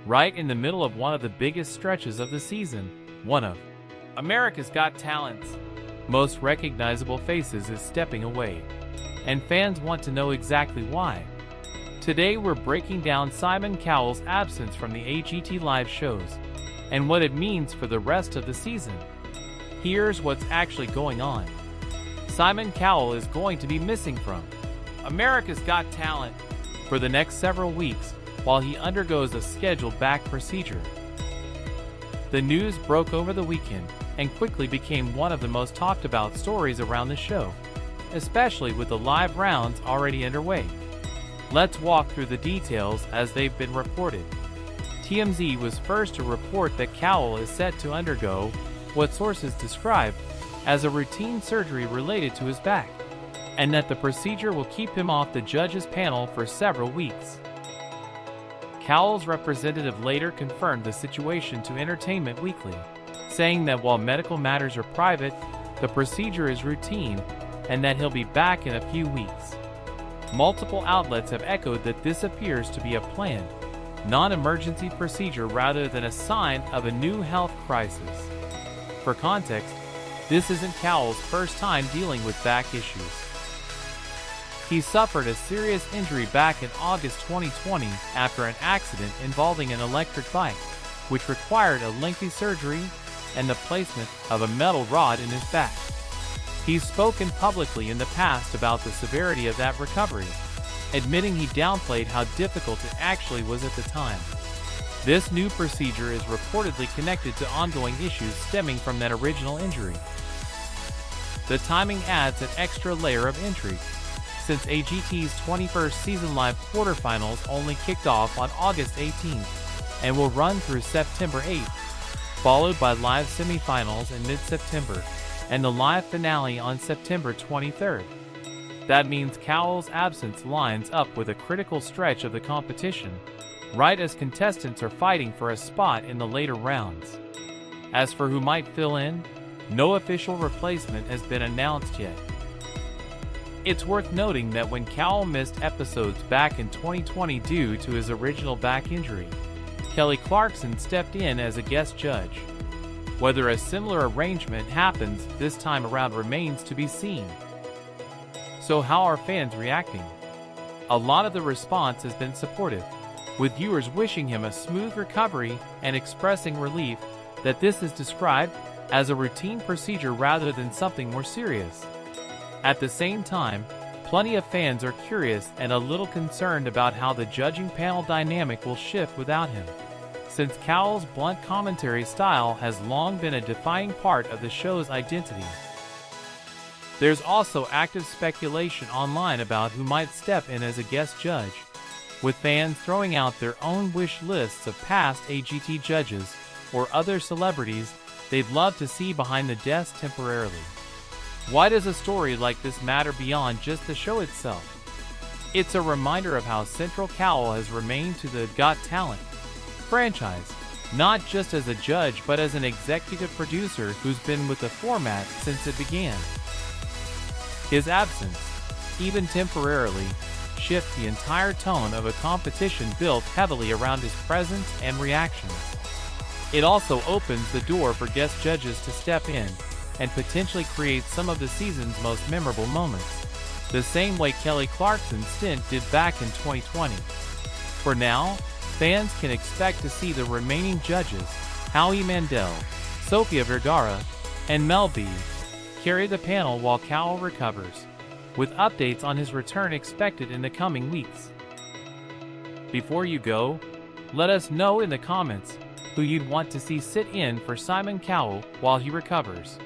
right in the middle of one of the biggest stretches of the season, one of America's Got Talent's most recognizable faces is stepping away, and fans want to know exactly why. Today we're breaking down Simon Cowell's absence from the AGT live shows, and what it means for the rest of the season. Here's what's actually going on. Simon Cowell is going to be missing from America's Got Talent for the next several weeks while he undergoes a scheduled back procedure. The news broke over the weekend and quickly became one of the most talked about stories around the show, especially with the live rounds already underway. Let's walk through the details as they've been reported. TMZ was first to report that Cowell is set to undergo what sources describe as a routine surgery related to his back, and that the procedure will keep him off the judges' panel for several weeks. Cowell's representative later confirmed the situation to Entertainment Weekly, saying that while medical matters are private, the procedure is routine and that he'll be back in a few weeks. Multiple outlets have echoed that this appears to be a planned, non-emergency procedure rather than a sign of a new health crisis. For context, this isn't Cowell's first time dealing with back issues. He suffered a serious injury back in August 2020 after an accident involving an electric bike, which required a lengthy surgery and the placement of a metal rod in his back. He's spoken publicly in the past about the severity of that recovery, admitting he downplayed how difficult it actually was at the time. This new procedure is reportedly connected to ongoing issues stemming from that original injury. The timing adds an extra layer of intrigue, since AGT's 21st season live quarterfinals only kicked off on August 18th and will run through September 8th, followed by live semifinals in mid-September and the live finale on September 23rd. That means Cowell's absence lines up with a critical stretch of the competition, right as contestants are fighting for a spot in the later rounds. As for who might fill in, no official replacement has been announced yet. It's worth noting that when Cowell missed episodes back in 2020 due to his original back injury, Kelly Clarkson stepped in as a guest judge. Whether a similar arrangement happens this time around remains to be seen. So how are fans reacting? A lot of the response has been supportive, with viewers wishing him a smooth recovery and expressing relief that this is described as a routine procedure rather than something more serious. At the same time, plenty of fans are curious and a little concerned about how the judging panel dynamic will shift without him, since Cowell's blunt commentary style has long been a defining part of the show's identity. There's also active speculation online about who might step in as a guest judge, with fans throwing out their own wish lists of past AGT judges or other celebrities they'd love to see behind the desk temporarily. Why does a story like this matter beyond just the show itself? It's a reminder of how central Cowell has remained to the Got Talent franchise, not just as a judge but as an executive producer who's been with the format since it began. His absence, even temporarily, shifts the entire tone of a competition built heavily around his presence and reactions. It also opens the door for guest judges to step in and potentially create some of the season's most memorable moments, the same way Kelly Clarkson's stint did back in 2020. For now, fans can expect to see the remaining judges, Howie Mandel, Sofia Vergara, and Mel B, carry the panel while Cowell recovers, with updates on his return expected in the coming weeks. Before you go, let us know in the comments who you'd want to see sit in for Simon Cowell while he recovers.